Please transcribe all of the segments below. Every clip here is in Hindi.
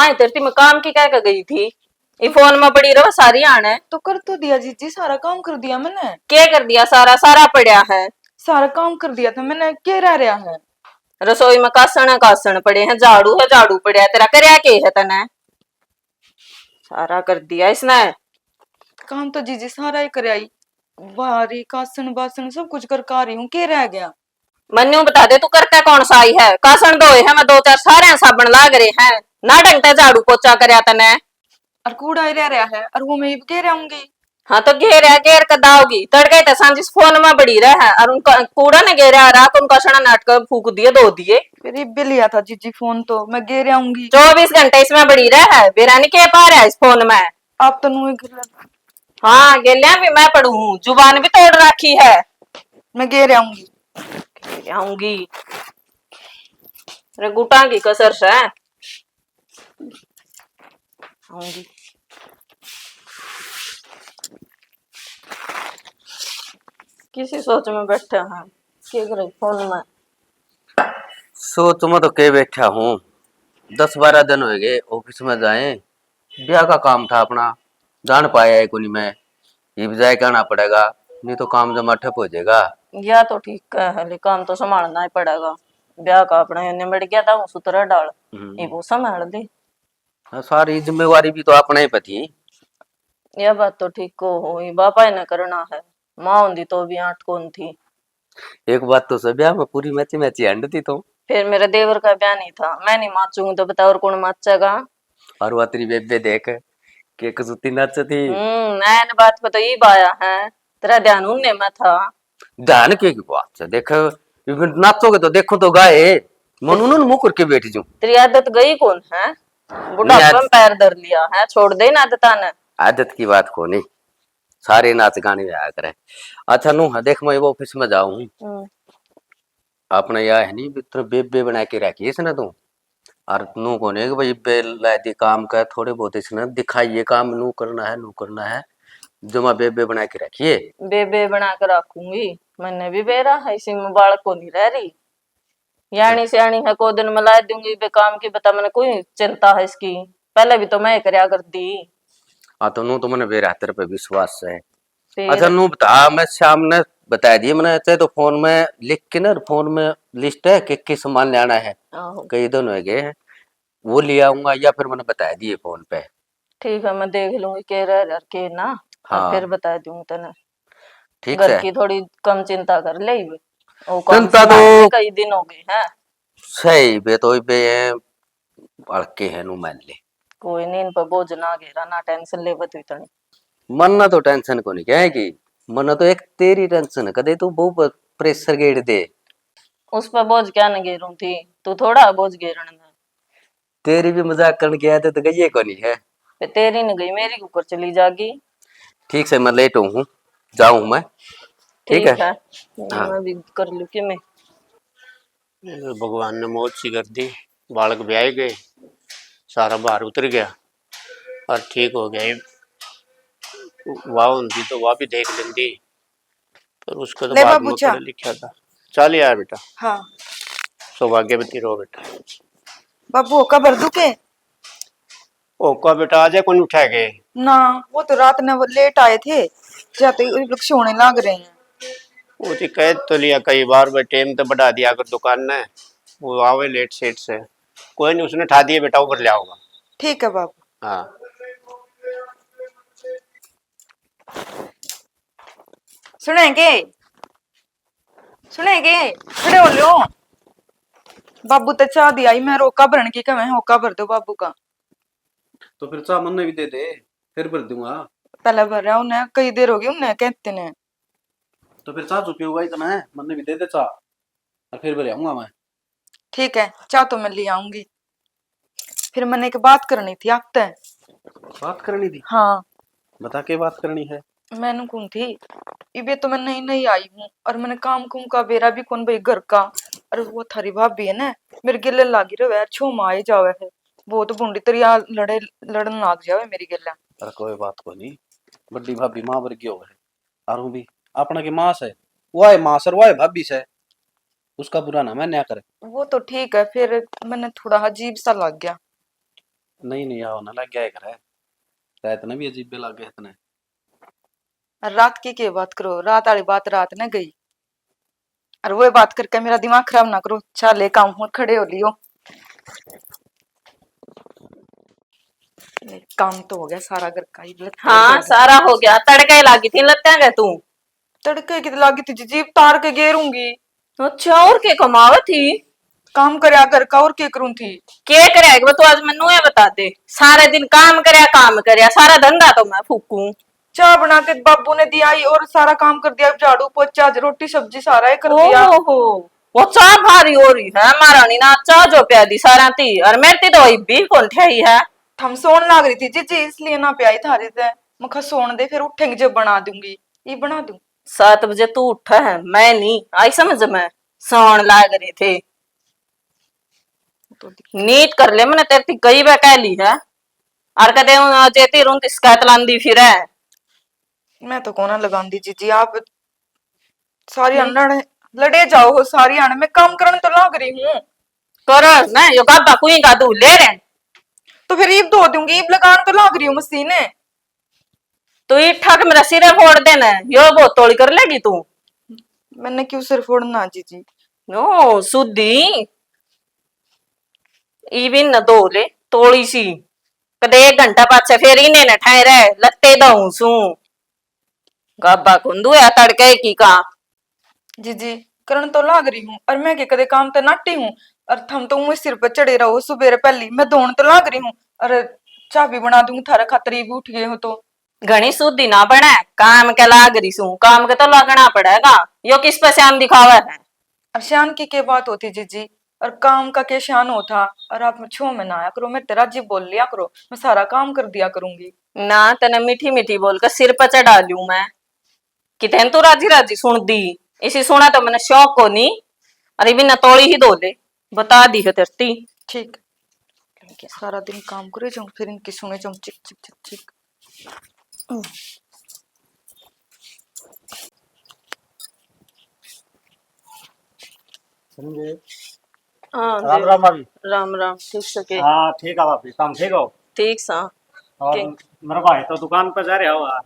आई तेरी मैं काम की कह के गई थी। ये फोन में पड़ी रहो सारी आने। तो कर तो दिया जीजी, सारा काम कर दिया मैंने। क्या कर दिया? सारा सारा पड़ा है। सारा काम कर दिया था मैंने, क्या रह रहा है? रसोई में कासन कासन पड़े हैं, झाड़ू है झाड़ू पड़ा है। तेरा करया के है तने? सारा कर दिया इसने। काम तो जीजी सारा ही कर आई, बाहरी कासन बासन सब कुछ कर का रही हूँ, क्या रह गया? मन्नू बता दे तू करके कौन सा आई है? कासन धोए है मैं दो चार, सारे साबन लाग रहे हैं ना, ढंग से झाड़ू पोछा करया तने। और कूड़ा ही रह रहा है, और वो मैं क्या रहूंगी? हाँ तो घेर है, घेर कर दाओगी तड़के तो सांझ फोन में बड़ी रहे और उनका कूड़ा ने घेरा रात उनका सड़ा नाटक फूक दिए दो दिए। फिर ये लिया था जीजी फोन, तो मैं गे रहूंगी। 24 घंटे इसमें बड़ी रहे बेरा नहीं के पा रहा है इस फोन में। आप तो नुई हाँ गेलिया भी मैं पढ़ू हूँ, जुबान भी तोड़ रखी है। मैं गे रहूंगी। आऊंगी अरे गुटा की कसर से आऊंगी। किसी सोच में बैठे हैं, क्या करे फोन में। सोच में तो के बैठा हूँ, 10-12 दिन हो गए ऑफिस में जाए, ब्याह का काम था अपना, जान पाया है कोनी मैं। ये भी जाए कहना पड़ेगा, नहीं तो काम जमा ठप हो जाएगा। या तो ठीक है लेकिन काम तो संभालना ही पड़ेगा। ब्याह का अपने निमट गया था, वो सुतरा डाल ये वो संभाल दे। हाँ, सारी जिम्मेवारी भी तो अपना ही पति। यह बात तो ठीक को हो, ये बापा ने करना है। माँ होंगी तो भी आंट कौन थी। एक बात तो सब ब्याह में पूरी मैची मैची हंड थी तो। फिर मेरे देवर का ब्याह नहीं था, मैं नहीं नाचूंगी तो बता और कौन नाचेगा? और वह तेरी बेबे देख के कसुती नाच थी। नैन बात पे तो ये बाया है, तेरा ध्यान उनने में था। ध्यान की बात है, देख नाचोगे तो देखो तो गाए मन उन्होंने मुंह करके बैठ जाऊं। तेरी आदत गई कौन है? बुढ़ापे में पैर धर लिया है, छोड़ दे ना आदता ने। आदत की बात को नहीं, सारे नाच गाने आया करे। अच्छा नू देख मैं वो ऑफिस में जाऊं, अपने यह है नहीं मित्र बेबे बना के रखी इसने तू। और नू कोने कि भाई बे लादी काम का थोड़े बहुत इसने दिखाइए काम नू करना है जमा बेबे बना के रखिए। बेबे बना कर रखूंगी, मैंने भी बेरा है इसी में बालक को नहीं रह रही। यानी सियाणी है को दिन मिला दूंगी बे काम की, बता मैंने कोई चिंता है इसकी? पहले भी तो मैं करया कर दी। हाँ तो नू तो मैंने बेरा तेरे पे विश्वास है। अच्छा फिर नू बता, मैं शाम ने बता दिए मैंने, चाहे तो फोन में लिख के ना, फोन में लिस्ट है कि सामान लेना है, आहो कई दिन हो गए हैं, वो ले आऊंगा या फिर मैंने बता दिए फोन पे। ठीक है, मैं देख लूंगी के रह के ना, और फिर हाँ बता दूंगी तेने। ठीक घर है। की थोड़ी कम चिंता कर ले, वो काम चिंता तो संभालने कई दिन हो गए हैं। सही बे तो बे अड़के है नू मान ले। कोई नहीं, इन पर बोझ ना घेरा ना, टेंशन ले बतू इतनी। मरना तो टेंशन को नहीं क्या है कि मरना तो एक तेरी टेंशन है, कदे तू बहुत प्रेशर गेड़ दे। उस पर बोझ क्या न घेरूं थी, तू थोड़ा बोझ घेरन में। तेरी भी मजाक करने गया तो गई को नहीं है। फिर तेरी न गई मेरी के ऊपर चली जागी। ठीक से मैं लेट हूँ, जाऊँ मैं। ठीक है। ठीक है, हाँ मैं भी कर लू कि मैं। भगवान ने मौत सी कर दी, बालक ब्याह गए, सारा बाहर उतर गया और ठीक हो गया। वाह होती तो वाह भी देख लेती, पर उसको तो ले बाद बाबू में चा। पढ़ा लिखा था। चल यार बेटा, हाँ सौभाग्यवती रहो बेटा। बाबू का भर दू के? ओका बेटा आज कौन उठा गए? ना, वो तो रात में वो लेट आए थे, जाते ही लोग सोने लग रहे हैं। वो तो कह तो लिया कई बार, भाई टाइम तो बढ़ा दिया अगर दुकान ने, वो आवे लेट सेट से। कोई नहीं, उसने ठा दिए बेटा, ऊपर ले आओगा। ठीक है बाबू। हाँ सुनेंगे सुनेंगे, खड़े हो लो। बाबू तो चाह दिया ही, मैं रोका भरन की कमें, होका भर दो बाबू का। तो फिर चाह मन भी दे दे, फिर भर दूंगा। पहले भर रहा उन्हें, कई देर हो गई उन्हें कहते ने। तो फिर चाह चुपी हुआ इतना है, मन भी दे दे चाह, और फिर भर आऊंगा मैं। ठीक है, चाह तो मैं ले आऊंगी। फिर मैंने एक बात करनी थी आपसे। बात करनी थी? हाँ, बता के बात करनी है। मैंने कौन थी, इबे तो मैं नई नई आई हूँ, और मैंने काम कुम का बेरा भी कौन भाई घर का। और वो थारी भाभी है ना, मेरे गिले लागी रहे छो माए जावे है, बहुत बूंदी तरिया लड़न लाग जावे मेरी गिला। अरे कोई बात को नहीं, बड़ी भाभी माँ वर्गी हो है, और भी अपना के माँ से, वो है माँ सर, वो है भाभी से, उसका बुरा ना मैं न्या करे। वो तो ठीक है, फिर मैंने थोड़ा अजीब सा लग गया। नहीं नहीं आओ ना लग गया करे रात ने भी अजीब भी लग गए इतने। रात की क्या बात करो, रात वाली बात रात ने गई। और वो बात करके मेरा दिमाग खराब ना करो, चले काम हो खड़े हो लियो। काम तो हो गया सारा घर का ही। हाँ सारा हो गया, तड़के लागी थी लत्या गए तू। तड़के की लागी थी जीप तार के गेरूंगी। अच्छा और के कमावे थी? काम करया घर का और क्या करूं थी। के करे वो तो आज मैनू ये बता दे। सारे दिन काम करया सारा धंधा तो मैं फूकू। चाय बना के बाबू ने दिया ही और सारा काम कर दिया, झाड़ू पोछा रोटी सब्जी सारा ही कर दिया। ओहो वो चाह भारी हो रही है महारानी ना, चाह जो प्या दी सारा थी और मेरी तो वही भी कौन ठही है। हम सोन लाग रही थी जी इसलिए ना प्याई थारी से। मखा सोन दे फिर उठेंगे जब बना दूंगी, ये बना दूं। 7 बजे तू उठा है, मैं नहीं आई समझ में। सोन लाग रहे थे नीट कर ले, मैंने तेरे कई बार कह ली है। और कदे जेती रूं शिकायत लांदी फिर है। मैं तो कोना लगांदी जी आप सारी अन्न लड़े जाओ हो सारी अन्न में काम करने तो लाग रही हूँ। कर मैं यो गाबा कुई का दू ले रे। तो फिर ईब धो दूंगी, ईब लगाने तो लाग रही हूँ मशीन। तू इठा के मेरा सिरे फोड़ देना, यो बहुत तोड़ी कर लेगी तू। मैंने क्यों सिर फोड़ना जी। नो सुधी इविन न दो ले तोड़ी सी। कदे 1 घंटा पाछे फिर इन्हें न ठहरे लत्ते दऊ सू। गाबा कुंदू या तड़के की का जी करण तो लाग रही हूँ और मैं के कदे काम तो नाटी हूँ। और थम तो मुझे सिर पर चढ़े रहो सुबेरे पहली मैं दौड़ तो लाग रही हूँ। और चाय भी बना दूंगी थारा खातर भी उठ गए हो तो। घनी सुधी ना बने, काम के लाग रही सू, काम के तो लगना पड़ेगा। यो किस पे श्याम दिखावा है। और शान की क्या बात होती जी और काम का क्या शान होता। और आप छो में ना आया करो, मैं तेरा जी बोल लिया करो, मैं सारा काम कर दिया करूंगी। ना तने मीठी मीठी बोलकर सिर पर चढ़ा लू मैं कितने तू राजी राजी सुन दी। इसी सुना तो मैंने शौक को नहीं। अरे बिना तोड़ी ही दो ले बता दी है तेरती। ठीक सारा दिन काम करे जाऊं फिर इनकी सुने जाऊं चिक चिक चिक चिक। समझे। हाँ राम राम भाभी। राम राम ठीक सके। हाँ ठीक है भाभी, काम ठीक हो। ठीक सा और मेरा भाई तो दुकान पे जा रहा हुआ।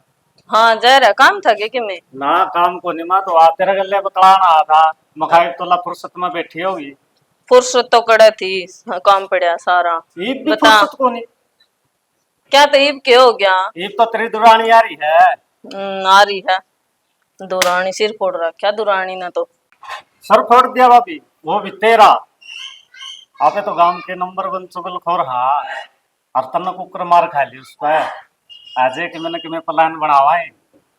हाँ जा रहा काम था कि मैं ना काम को नहीं, मैं तो आ तेरे गले बतलाना आ था। मखाई तो ला फुर्सत में बैठी होगी। फुर्सत तो कड़ा थी, हाँ, काम पड़ा सारा। ईद भी बता फुर्सत को नहीं। क्या तो ईब के हो गया। ईद तो तेरी दुरानी आ रही है। आ रही है दुरानी सिर फोड़ रखा दुरानी ने तो। सर फोड़ दिया भाभी, वो भी तेरा। आपे तो गांव के नंबर 1 चुगलखोर हाँ। और तन्ने कुकर मार खा ली उस पर। आज कि मैंने कि मैं प्लान बनावा है।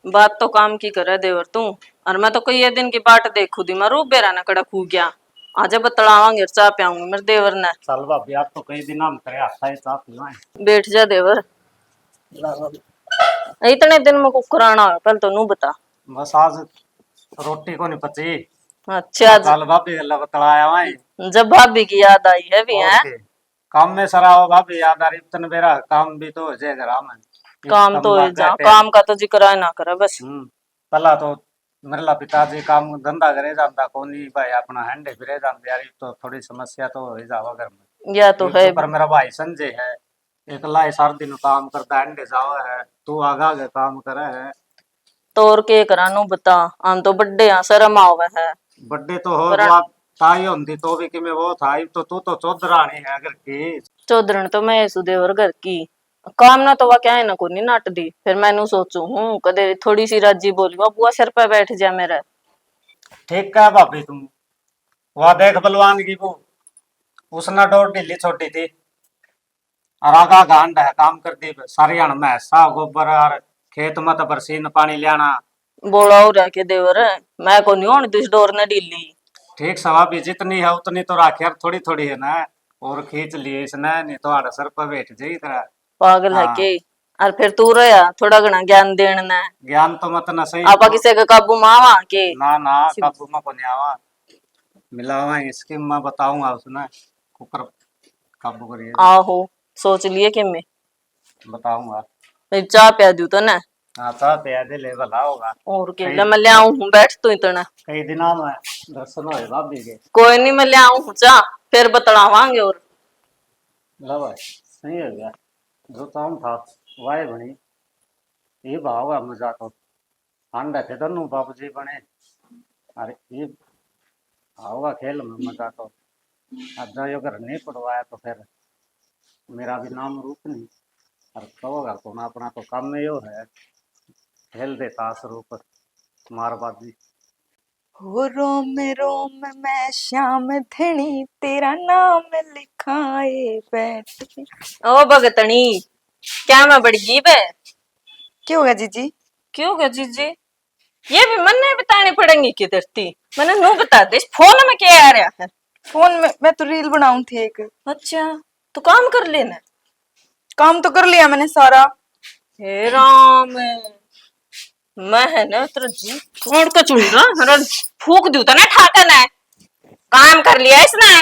बात तो काम की करे देवर तू। और मैं तो कई दिन की बाट देखू दी मैं रूप बेरा ना कड़ा खू गया। आज बतलावांगे चाह पियाऊंगी मेरे देवर ने। चल भाभी, आप तो कई दिन हम करे आता है चाह पिलवाए। बैठ जा देवर। इतने दिन में कुकर आना है पहले तो नू बता। बस आज रोटी को नहीं पची। अच्छा कल भाभी गल्ला बतलाया वहीं। जब भाभी की याद आई है भी है। ओके। काम में सरा हो भाभी याद आ रही तन बेरा काम भी तो हो जाएगा राम। काम तो हो जा, काम का तो जिक्र ना करे बस। पहला तो मेरा पिताजी काम धंधा करे जाता कोनी भाई अपना हैंडे फिरे जाते यार, तो थोड़ी समस्या तो हो जावा घर में। या तो है पर मेरा भाई संजय है एकला ही सारा दिन काम करता हैंडे जावा है, तू आगा के काम करे है। तो और के करानू बता, हम तो बड्डे यहाँ शर्म आवे है। बर्थडे तो हो गया ताई होती तो भी कि मैं वो था तो तू तो चौधरानी है अगर की। चौधरण तो मैं सुदेवर घर की काम ना तो वह क्या है ना को नहीं नाट दी। फिर मैनू सोचू हूँ कदे थोड़ी सी राजी बोली वो बुआ सिर पे बैठ जा मेरा। ठीक है भाभी, तुम वह देख बलवान की वो उसने डोर ढीली छोटी थी और आगा गांड है काम करती सारी अण में सा गोबर और खेत में तो बरसीन पानी लियाना। बोला हो रहा के देवर मैं को नहीं होनी दिस डोर ने ढीली। ठीक सवा भी जितनी है उतनी तो राखी यार, थोड़ी थोड़ी है ना और खींच लिए इसने नहीं तो आड़ सर पर बैठ जाई तरह पागल है हाँ। के और फिर तू रहा थोड़ा घना ज्ञान देना। ज्ञान तो मत न सही आपा किसी का काबू मावा के ना ना काबू में को नहीं आवा मिलावा इसकी मैं बताऊंगा उसने कुकर काबू करिए आहो सोच लिए कि मैं बताऊंगा। फिर चाह पिया दू तो ना हाँ तो प्यादे ले भला होगा। और के ले मैं ले आऊं हूँ बैठ तू इतना कई दिनों में दर्शन होए भाभी के। कोई नहीं मैं ले आऊं हूँ चाह फिर बतलावांगे और लो भाई। सही हो गया जो काम था वाह बनी ये भाव मजा तो अंडा थे दोनों बाबू जी बने अरे ये होगा खेल में मजा तो अब जो अगर नहीं पढ़वाया तो फिर मेरा भी नाम रूप नहीं और कहोगा कौन अपना तो काम में यो है खेल दे ताश रूप मारबाजी हो रोम मैं श्याम धनी तेरा नाम लिखाए बैठे। ओ भगतनी क्या मैं बड़ी जीप है? क्या हो गया जीजी? क्यों गया जीजी? ये भी मन नहीं बतानी पड़ेंगी कि धरती मैंने नो बता दे इस फोन में क्या आ रहा है। फोन में मैं तो रील बनाऊं थी एक। अच्छा तो काम कर लेना। काम तो कर लिया मैंने सारा। हे राम मैं है ना तेरा जी फोड़ के चुन रहा फूक दूं तो ना ठाकन है काम कर लिया इसने।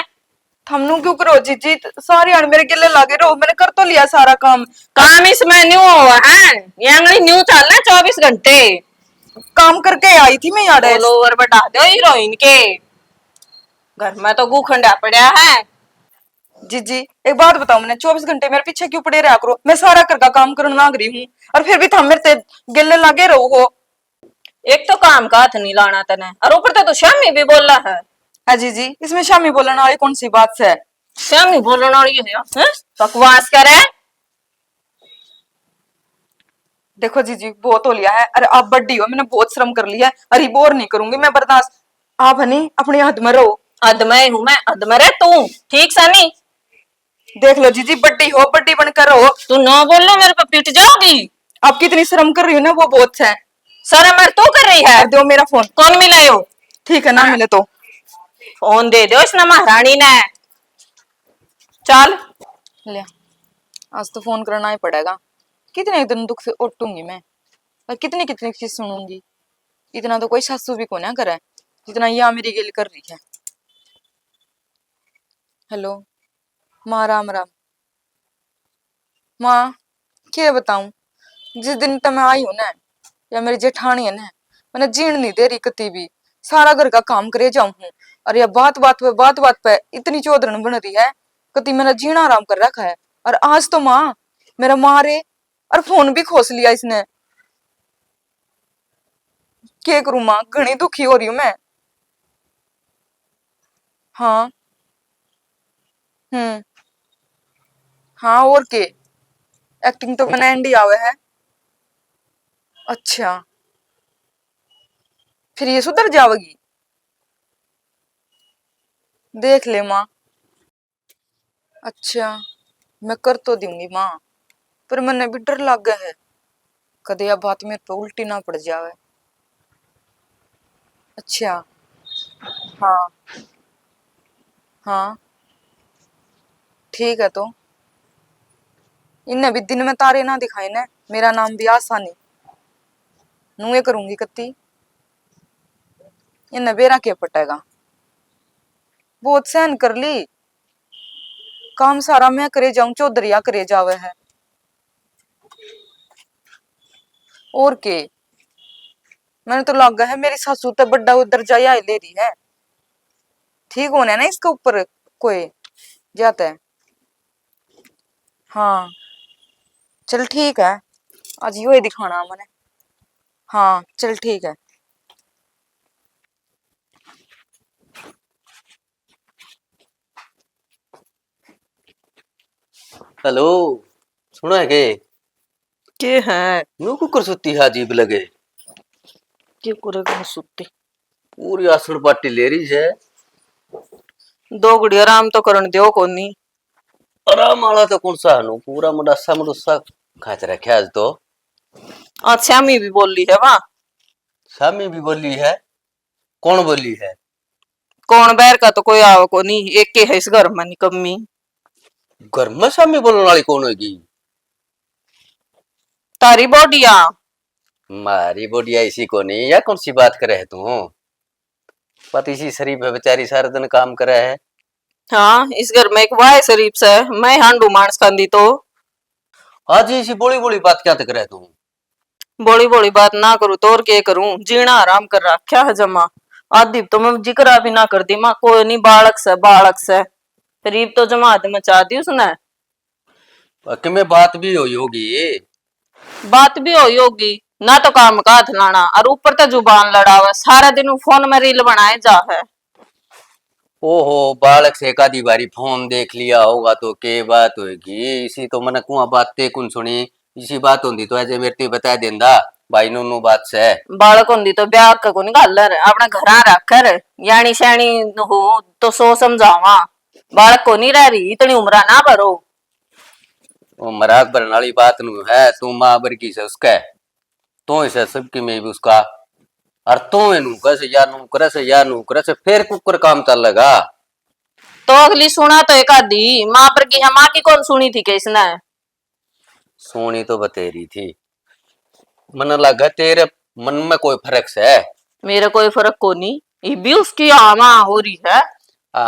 थमनू क्यों करो जीजी? सारी अण मेरे गिले लागे रहो, मैंने कर तो लिया सारा काम। काम इसमें न्यू हुआ है ये अंगली न्यू चलना 24 घंटे। काम करके आई थी मैं यार। फॉलोवर बढ़ा दो हीरोइन के घर में तो गुखंडा पड़ा है। जीजी एक बात बताओ, मैंने 24 घंटे मेरे पीछे क्यों पड़े रहा करो? मैं सारा घर का काम करने लाग रही हूँ और फिर भी थम मेरे से गिले लागे रहो हो। एक तो काम का हाथ नहीं लाना तने और ऊपर तो शामी भी बोल रहा है। हाँ जीजी इसमें शामी बोलने वाली कौन सी बात है? शामी बोलने वाली है हैं? बकवास करे। देखो जीजी बहुत हो लिया है, अरे आप बड्डी हो, मैंने बहुत श्रम कर लिया है, अरे बोर नहीं करूंगी मैं बर्दाश्त। आप हनी अपनी हद में रहो। अदमय हूं मैं अदमय रे तू ठीक सा नहीं। देख लो जीजी बड्डी हो, बड्डी बनकर रहो। तू ना बोल मेरे पे पिट जाओगी। आप कितनी श्रम कर रही हो ना वो बहुत है। सारा मर तू कर रही है। दो मेरा फोन। कौन मिलायो? ठीक है ना मिले तो फोन दे दो इसने महारानी ने। चल ले आज तो फोन करना ही पड़ेगा। कितने दिन दुख से उठूंगी मैं और कितनी कितनी चीज सुनूंगी। इतना तो कोई सासू भी को ना करे जितना यह मेरी गिल कर रही है। हेलो माँ राम राम। माँ क्या बताऊं, जिस दिन तक मैं आई हूं ना या मेरी जेठानी है ना मैंने जीण नहीं दे रही कती भी। सारा घर का काम करे जाऊं हूँ और यह बात बात पे इतनी चौधरन बन रही है कती मैंने जीना आराम कर रखा है। और आज तो माँ मेरा मारे और फोन भी खोस लिया इसने। क्या करूं माँ, घनी दुखी हो रही हूं मैं। हाँ हाँ और के एक्टिंग तो मैंने एंडी आवे है। अच्छा फिर ये सुधर जाएगी। देख ले माँ। अच्छा मैं कर तो दूंगी माँ, पर मैंने भी डर लग गया है कदे यह बात मेरे पे उल्टी ना पड़ जावे। अच्छा हाँ हाँ ठीक है तो इन्हें भी दिन में तारे ना दिखाए ना, मेरा नाम भी आसानी नुए करूंगी कत्ती। इन्हें बेरा क्या पटेगा, बहुत सहन कर ली। काम सारा मैं करे जाऊं चौधरिया करे जावे है और के। मैंने तो लगा है मेरी सासू तो बड़ा दर्जा या ले रही है। ठीक होना है ना इसके ऊपर कोई जाता है। हाँ चल ठीक है आज यो ही दिखाना मैंने। हाँ चल ठीक है। हेलो सुनो है के है नु कुकर सुती है अजीब लगे के करेगा सुत्ती पूरी आसुड़ पार्टी ले रही है। दो गुड़ी आराम तो करन दियो कोनी। आराम वाला तो कौन सा नु पूरा मुडस्सा खाच रखे आज तो। अच्छा मी भी बोल ली है वाह। शामी भी बोली है। कौन बोली है? कौन बैर का तो कोई आवा को नहीं, एक के है इस घर में निकम्मी। घर में शामी बोलने वाली कौन होगी? तारी बॉडिया। मारी बोडिया इसी को नहीं या कौन सी बात करे है तू? पति सी शरीफ है बेचारी सारा दिन काम करे है। हाँ इस घर में एक वाह शरीफ से मैं हांडू मानस खांदी तो। आज इसी बोली बोली बात क्या तक रहे तू? बोली बोली बात ना करूँ तो और क्या करूँ, जीना आराम कर रखा है जमा। आदि तो मैं जिक्र भी ना कर दी माँ कोई नहीं बालक से गरीब तो जमा मचा दी उसने। कि में बात भी हुई होगी ये। बात भी हुई होगी ना, तो काम का हाथ लाना और ऊपर तो जुबान लड़ावा, सारा दिन फोन में रील बनाए जा है। ओहो, बालक से एक आधी बारी फोन देख लिया होगा तो के बात होगी। इसी तो मन कुआ बातें कुन सुनी, इसी बात होती तो ऐसे मेरे को बता देंदा भाई नूनू बात से। बालक होंदी तो ब्याह का कोनी गल है, अपना घर रख कर यानी श्याणी हो तो सो समझावा। बालक को नहीं रह रही, इतनी उम्र ना भरो। वो मराक भरने वाली बात नू है, तू माँ बरकी से उसका तो इसे सबकी में भी उसका और तो इनू कस या नू करस फिर कुकर काम चलेगा। तो अगली सुना तो एक आधी माँ पर की है, माँ की कौन सुनी थी किसने? सोनी तो बतेरी थी, मन लगा तेरे मन में कोई फर्क से। मेरा कोई फर्क को नहीं, ये भी उसकी आमा हो रही है।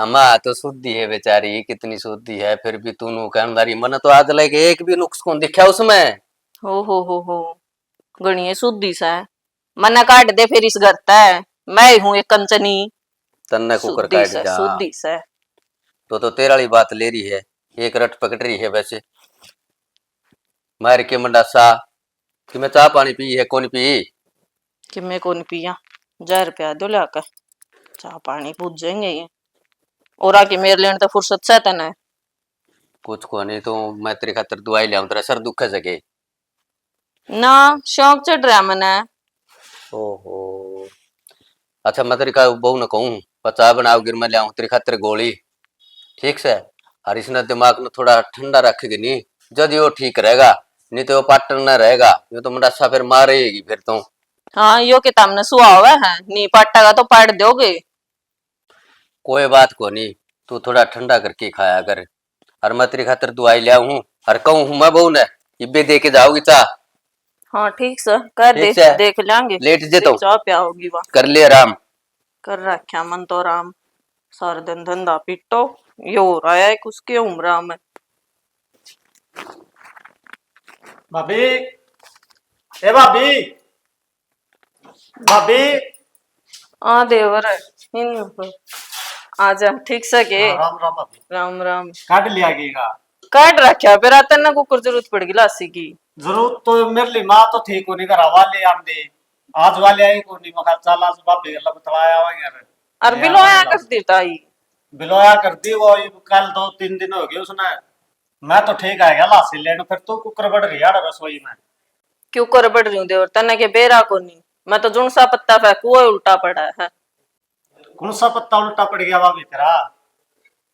माँ तो शुद्धि है बेचारी, कितनी शुद्धि है, फिर भी तू कहनदारी मन तो आज लगे एक भी नुक्स कौन दिखा उसमें। हो गणिये शुद्धि से मना काट दे फिर इस घर तय, मैं हूं एक कंचनी। तन्ने कुकर शुद्धि काट से जा शुद्धि से। तो तेरा वाली बात ले रही है, एक रट पकड़ रही है वैसे। मार के मंडासा कि मैं चाह पानी पी है कौन पी। कि मैं कौन पिया, 1000 रुपया दो लाकर चाह पानी पूछ जाएंगे ये। और आके मेरे लेने तो फुर्सत से तने। कुछ को नहीं तो मैं तेरे खातर दवाई लिया तेरा सर दुख सके। ना शौक चढ़ रहा मने। ओहो, अच्छा मैं तेरी का बहू न कहूँ पचा बनाओ गिर मैं लियाऊं तेरी खातर गोली, ठीक से। और इसने दिमाग में थोड़ा ठंडा रखेगी नहीं, जब वो ठीक रहेगा, नहीं तो वो पार्टनर न रहेगा, ये तो मुंडासा फिर मारेगी फिर तो। हाँ यो के तामने सुहा हुआ है, नी पाटेगा तो पाट दोगे। कोई बात को नहीं, तू थोड़ा ठंडा करके खाया कर। और मैं तेरी खातर दवाई लिया हूँ और कहूँ हूँ मैं बहू ने इब्बे दे के जाओगी चाह। हाँ ठीक से कर दे, ठीक से देख लेंगे। लेट जे तो चाह प्या होगी वह। कर ले आराम। कर रखा मन तो आराम, सारा दिन धंधा पिटो, यो हो रहा है उसकी उम्र में। भाभी, ए भाभी, भाभी। आ देवर आजा ठीक से के। हाँ, राम राम भाभी। राम राम। काट लिया गीगा। काट रखा फिर आता ना कुकर जरूरत पड़ेगी लासी की। जरूरत तो मेरे लिए माँ तो ठीक होनी करा वाले आंदे, आज वाले आई को नहीं मखा चल आज भाभी गल्ला बतलाया हुआ यार। और बिलो आया कर देता ही। बिलोया कर दी वो, कल 2-3 दिन हो गए उसने। मैं तो ठीक आ गया लासी लेने, फिर तू कुकर बढ़ रही है रसोई में। क्यों कर बढ़ रही हूँ देवर, तने के बेरा को नहीं, मैं तो जुन सा पत्ता फेंकू वो उल्टा पड़ा है। कौन सा पत्ता उल्टा पड़ गया भाभी तेरा?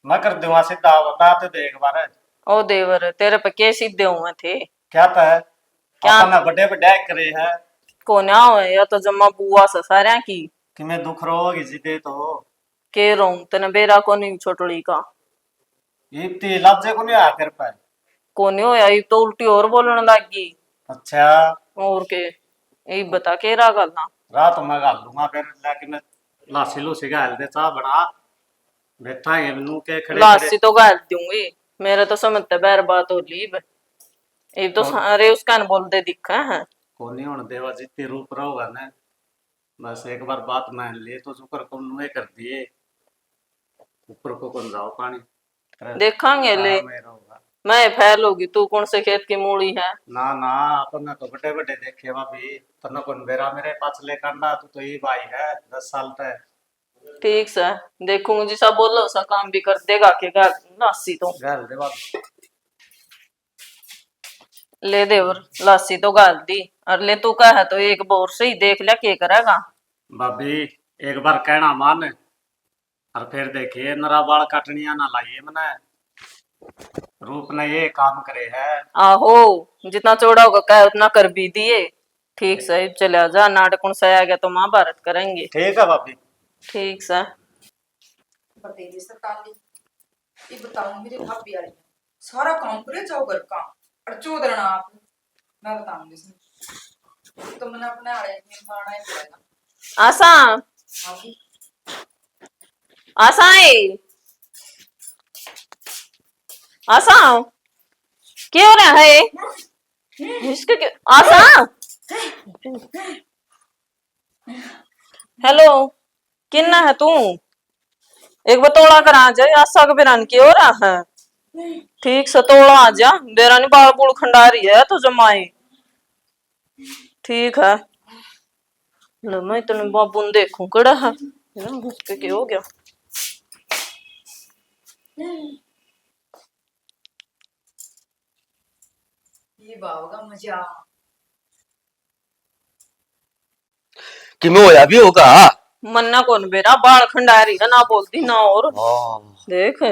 मैं कर दूंगा सीधा, बता तो दे एक बार। ओ देवर तेरे पे के सीधे हुए थे। क्या था? क्या? अपना बड़े बड़े करे है को ना हो या तो जम्मा बुआ से सारा की कि मैं दुख रोगी जीते तो के रहूं, तने बेरा को नहीं छोटड़ी का इतनी लज्जे को नहीं आ कर पाए। को नहीं हो या तो उल्टी और बोलने लगी। अच्छा और के यही बता के रहा करना। रात में गाल लूंगा फिर लेकिन मैं लासी लूसी गाल दे चाह बना बैठा है नू के खड़े लासी तो गाल दूंगी, मेरे तो समझते बैर बात हो लीब ये तो सारे उसका न बोल दे दिखा है। को नहीं होने देवा जितनी रूप रहोगा ना, बस एक बार बात मान लिए तो शुक्र को नुए कर दिए, ऊपर को कौन जाओ पानी देखांगे ले। में रहोगा। मैं फैल होगी, तू कौन से खेत की मूली है। ना ना अपन तो बड़े बड़े देखे भाभी, तन कौन बेरा मेरे पास ले करना, तू तो ये भाई है 10 साल तक। ठीक से देखूंगी जिसा बोलो सा काम भी कर देगा के घर लासी तो गाल दे भाभी। ले देवर लासी तो गाल दी और ले तू कहा तो एक बोर से ही देख लिया के करेगा। भाभी एक बार कहना मान और फिर देखिए नरा बाल काटनिया ना लाइए मने, रूप ने ये काम करे है। आहो जितना चौड़ा होगा कह उतना कर भी दिए। ठीक से चले जा, नाटक से आ गया तो महाभारत करेंगे। ठीक है भाभी। ठीक से बतेरी सरकार ये बताऊं मेरे भाभी आ रही है, सारा काम करे जाओ घर का और चौधरना आप मैं बताऊंगी इसमें तो मैंने अपने आड़े में मारना ही पड़ेगा। आसा भाभी आसा आसा क्या हो रहा है इसके आसा। हेलो किन्ना है तू, एक बतौड़ा कर आ जाए, आशा का बिरान की हो रहा है। ठीक से तोड़ा आ जा, बेरा नहीं बाल बूल खंडा रही है तो जमाई। ठीक है, लो मैं इतने बाबू ने देखूं कड़ा है ना, उस पे क्या हो गया। ये बाबा मजा। किमें होया भी होगा। मन्ना कौन बेरा बाल खंडा रही है ना, बोलती ना और देख।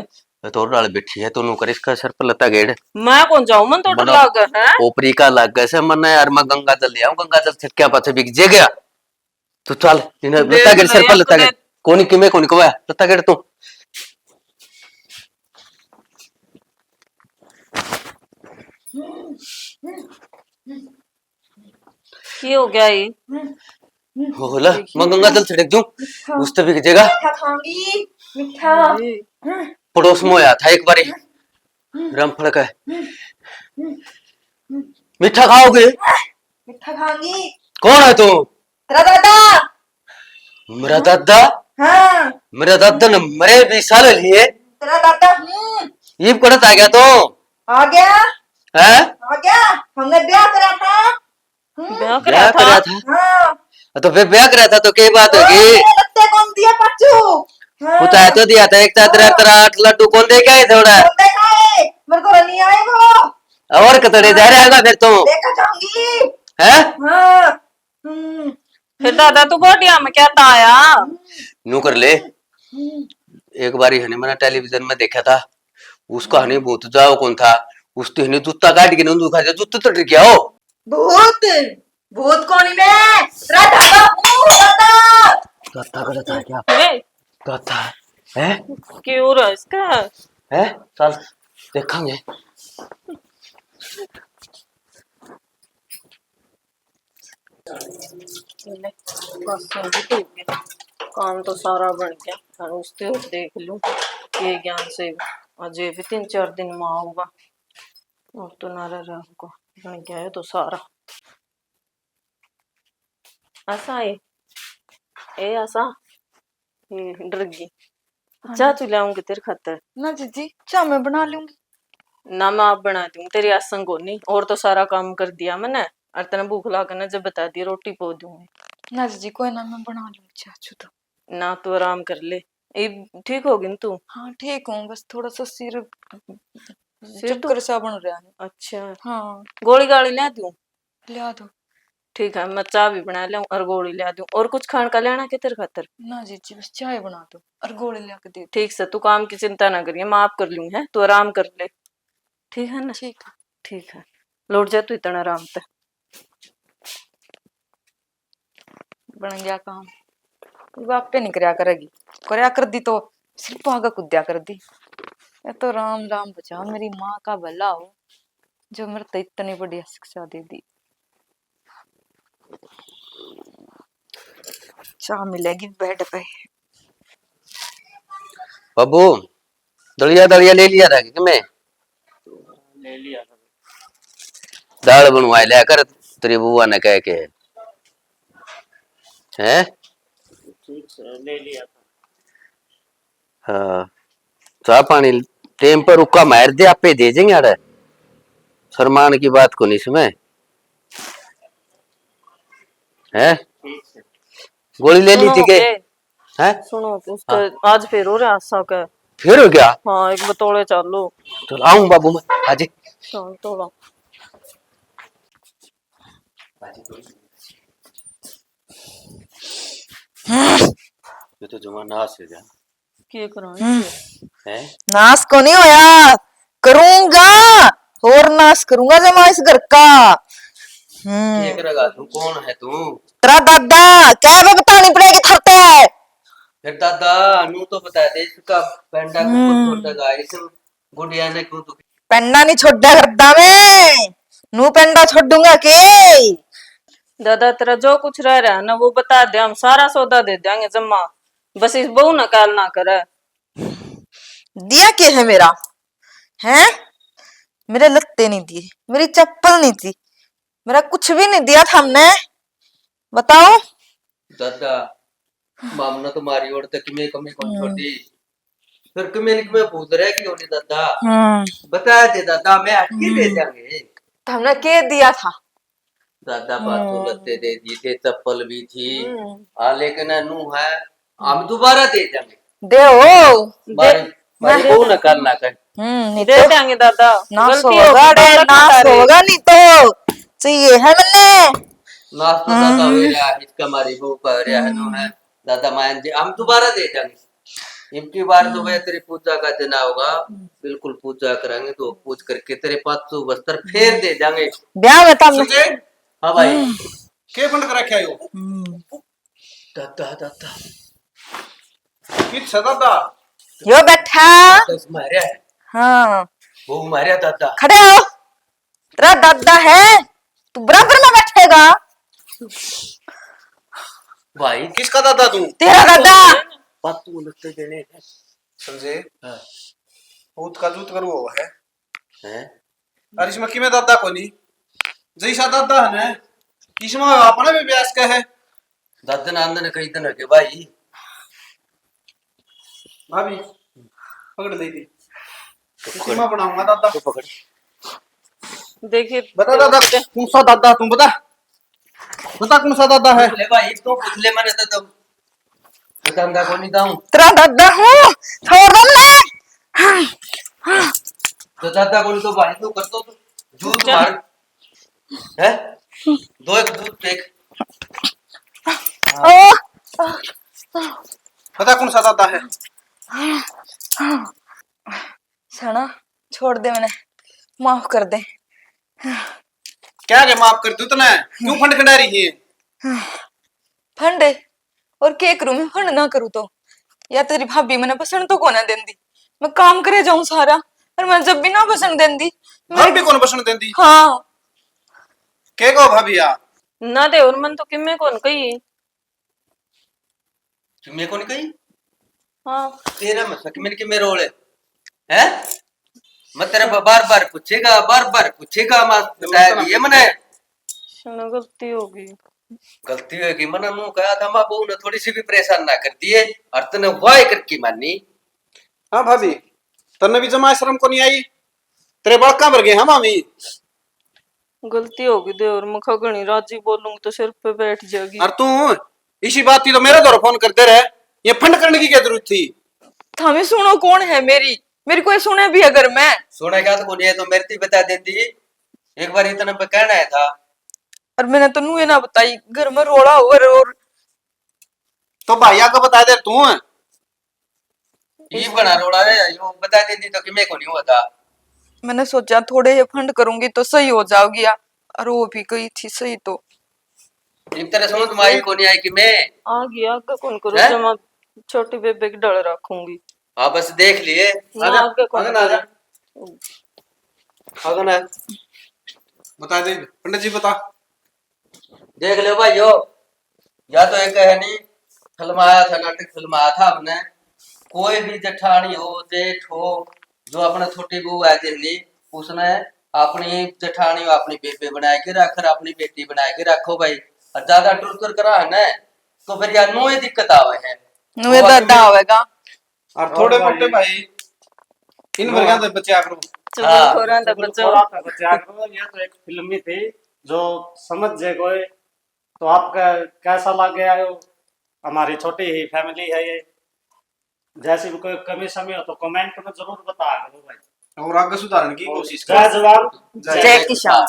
तो डाल बैठी है तो कर इसका सर पर लता गेड़। मैं कौन जाऊं, मन तो डर बड़ा- लग है। ओपरी का लग गए से मन यार, मैं गंगा जल ले आऊं, गंगा जल से क्या पाछे बिक जे गया। तू चल लता गेड़ सर पर लता गेड़। कोनी किमें कोनी कवा लता गेड़ तू। की हो गया ये। होला मैं गंगा जल छिड़क दूं, उस तो बिक जेगा। खाऊंगी मीठा। पड़ोस में होया था एक बारी रामफल का। मीठा खाओगे? मीठा खाऊंगी। कौन है तू? तेरा दादा। मेरा दादा? हाँ मेरा दादा ने मरे 20 साल लिए। तेरा दादा। ये कड़त आ गया तो आ गया। है? आ गया, हमने ब्याह करा था। ब्याह ब्याह करा करा था। था। हाँ तो फिर ब्याह करा था तो क्या बात होगी। लत्ते कौन दिया पाचू। उतार तो दिया था एक चादर तेरा 8 लड्डू कौन दे गया थोड़ा। कौन देखा है, मेरे को नहीं आए वो। और कतड़े जा रहेगा फिर तुम देखा जाऊंगी। है? हाँ फिर दादा तू गोटिया में क्या आया। नू कर ले। एक बारी हने मैंने टेलीविजन में देखा था, उसका हने भूत जाओ कौन था, उसने हने जूता काट के नंदू खा जा जूता तो डर गया हो। भूत भूत कौन मैं, तेरा दादा हूँ दादा। दादा गलत आ गया। वे, दादा है? क्यों रहा इसका। है? चल देखेंगे। काम तो सारा बन गया, और उससे देख लूं ये ज्ञान से अजय भी 3-4 दिन में आऊंगा और तो नारा रहूंगा। बन गया है तो सारा ऐसा है। ए ऐसा ये डर गई। चाह तू लाऊंगी तेरे खातर। ना जीजी चाह मैं बना लूंगी। ना मैं आप बना दूंगी, तेरी आसन को नहीं, और तो सारा काम कर दिया मैंने, और तेने भूख लागना जब बता दी रोटी पो दूंगी। ना जीजी कोई ना, मैं बना लूंगी चाचू तो। ना तू आराम कर ले, ये ठीक होगी ना तू। हाँ ठीक हूँ, बस थोड़ा सा सिर सिर चक्कर सा बन रहा है। अच्छा, हाँ गोली गाली ले दूं। लिया दो। ठीक है, मैं चाय भी बना लूं और गोली ले दूं। और कुछ खाने का लेना के तेरे खातर। ना जीजी बस चाय बना दो और गोली ला के दे दो। ठीक से, तू काम की चिंता ना करिए, मैं आप कर लूं है, तू आराम कर ले। ठीक है ना। ठीक है। ठीक है, लौट जा तू इतना आराम से। बन गया काम। बापे नहीं करया करेगी, करया कर दी तो सिर्फ आगा कुद्या कर दी। ये तो राम राम बचा मेरी माँ का भला हो जो मेरे तो इतनी बढ़िया शिक्षा दे दी। चाह मिलेगी बेड पे। बाबू दलिया दलिया ले लिया था कि मैं ले लिया था। दाल बनवाए लिया कर तेरी बुआ ने कह के। है? ठीक से ले लिया था। हाँ चाह पानी टेम पर रुका मार दे आपे दे देंगे अरे, शर्मान की बात को नहीं इसमें है। ठीक से गोली ले ली थी के? है? सुनो उसका आज फिर हो रहा आशा का। फिर हो गया? हाँ एक बतौड़े चालो। चल आऊं बाबू मैं आज। चल तोड़ा ये तो जमाना नाश हो गया क्या कराना है। नाश को नहीं होया, करूंगा और नाश करूंगा जमा इस घर का। क्या करेगा तू? कौन है तू? तेरा दादा क्या मैं बतानी पड़ेगी थरते है। फिर दादा नू तो बता दे इसका पेंडा को छोड़ेगा इस गुड़िया ने क्यों तो। पेंडा नहीं छोड़ा करता मैं, नू पेंडा छोड़ूंगा के। दादा तेरा जो कुछ रह रहा है ना वो बता दे, हम सारा सौदा दे देंगे जम्मा, बस इस बहू ना काल ना करे। दिया क्या है मेरा? हैं? मेरे लत्ते नहीं दिए, मेरी चप्पल नहीं दी, मेरा कुछ भी नहीं दिया था हमने। बताओ दादा मामना तुम्हारी ओर तक में कमी कौन छोड़ दी। फिर कमेंट में पूछ रहे कि होने दादा हम्म बता दे दादा मैं अटके ले जाएंगे। तो हमने कह दिया था। दादा पाँचों लत्ते दे दिए थे, चप्पल भी थी। लेकिन नू है हम दोबारा दे देंगे। दे ओ बारी बारी को न करना कर। नहीं दे तो देंगे दादा, नाश गलती होगा होगी, रे, बालक नाश हटा रहे। होगा नहीं तो चाहिए है मैंने। नाश तो दादा हो रहा है, इसका हमारी वो कह रहा है नो है दादा मान जी हम दोबारा दे देंगे। इनकी बार तो वह तेरी पूजा का दिन होगा, बिल्कुल पूजा करेंगे तो पूज करके तेरे 500 वस्त्र फिर दे देंगे। ब्याह में तब समझे हाँ भाई। के फंड कर रखा है यो दादा दादा किस दादा यो बैठा। तो मारा है हाँ वो मारा दादा। खड़े हो, तेरा दादा है तू बराबर में बैठेगा। भाई किसका दादा तू तेरा दादा। बात तू लगते देने है। समझे हाँ। भूत का जूत करू वो है हैं? और इसमें किमें दादा को नहीं जैसा दादा है ना इसमें अपना भी ब्यास का है। दादा नंदन कई दिन के भाई भाभी पकड़ ली थी सीमा बनाऊंगा दादा। तो पकड़ देखिए बता दादा कौन सा दादा तुम बता बता कौन सा दादा है। ले भाई तो पूछ ले मैंने तो तुम बताऊंगा कौन नहीं दाऊं। तेरा दादा हूँ छोड़ दो मैं। तो दादा कौन तो भाई तो कर तो जूत मार है दो एक जूत फेंक। बता कौन सा दादा है। सना छोड़ दे, मैंने माफ कर दे। क्या के माफ कर दू तने क्यों फंड खंडा रही है। फंड और के करूं मैं, फंड ना करूं तो या तेरी भाभी मैंने पसंद तो कोना देंदी, मैं काम करे जाऊं सारा और मैं जब भी ना पसंद देंदी भाभी भी कौन पसंद देंदी हाँ के को भाभी आ ना दे और मन तो किम्मे कौन कही। मेरे को नहीं कही हाँ तेरा मतलब मेरे के मेरे रोल है मैं तेरे बार बार पूछेगा मैं बताया दिए मैंने सुनो गलती होगी। गलती है कि मैंने मुंह कहा था मां बहू ने थोड़ी सी भी परेशान ना कर दिए और तने वाई करके मानी। हाँ भाभी तन्ने भी जमा श्रम को नहीं आई तेरे बड़का भर गए हम मामी। गलती होगी दे और मुखा गणी राजी बोलूंगी तो सिर पे बैठ जाएगी। और तू इसी बात की तो मेरे द्वारा फोन करते रहे ये फंड करने की क्या जरूरत थी। थामे सुनो कौन है मेरी, मेरी कोई सुने भी अगर मैं सुनेगा तो नहीं है तो मेरे बता देती एक बार इतना पे कहना है था और मैंने तो नू ये ना बताई घर में रोड़ा और तो भैया को बता दे तू ये बना रोड़ा है यो बता देती तो कि मैं को नहीं होता। मैंने सोचा थोड़े ये फंड करूंगी तो सही हो जाओगी और वो भी गई थी सही तो इन तरह समझ में आई को नहीं आई कि मैं आ गया आगे कौन करूँ हैं? जमा छोटी बेबे की डर रखूंगी। हाँ बस देख लिए ना आगे कौन आजा करूँ। अगर ना बता दे पंडित जी बता देख लो भाई यो या तो एक है नहीं फिल्माया था नाटक फिल्माया था हमने कोई भी जेठानी हो जेठ हो जो अपने छोटी बहू है दिल्ली उसने अपनी जेठानी अपनी बेबे बना के रख अपनी बेटी बना के रखो भाई और ज्यादा टुरकर करा है ना तो फिर यार नो ही दिक्कत आवे है। नू ये दादा आवेगा और थोड़े मोटे भाई इन वर्गां दे बच्चे करो। हाँ। चुगलखोरा दा बच्चों थोड़ा सा बचा करो, ये तो एक फिल्म ही थी जो समझ जाए कोई। तो आपका कैसा लग गया यो? हमारी छोटी ही फैमिली है ये, जैसी भी कोई कमी समी हो तो कमेंट में जरूर बताया करो भाई। और आगे सुधारने की कोशिश जय जवान जय किसान।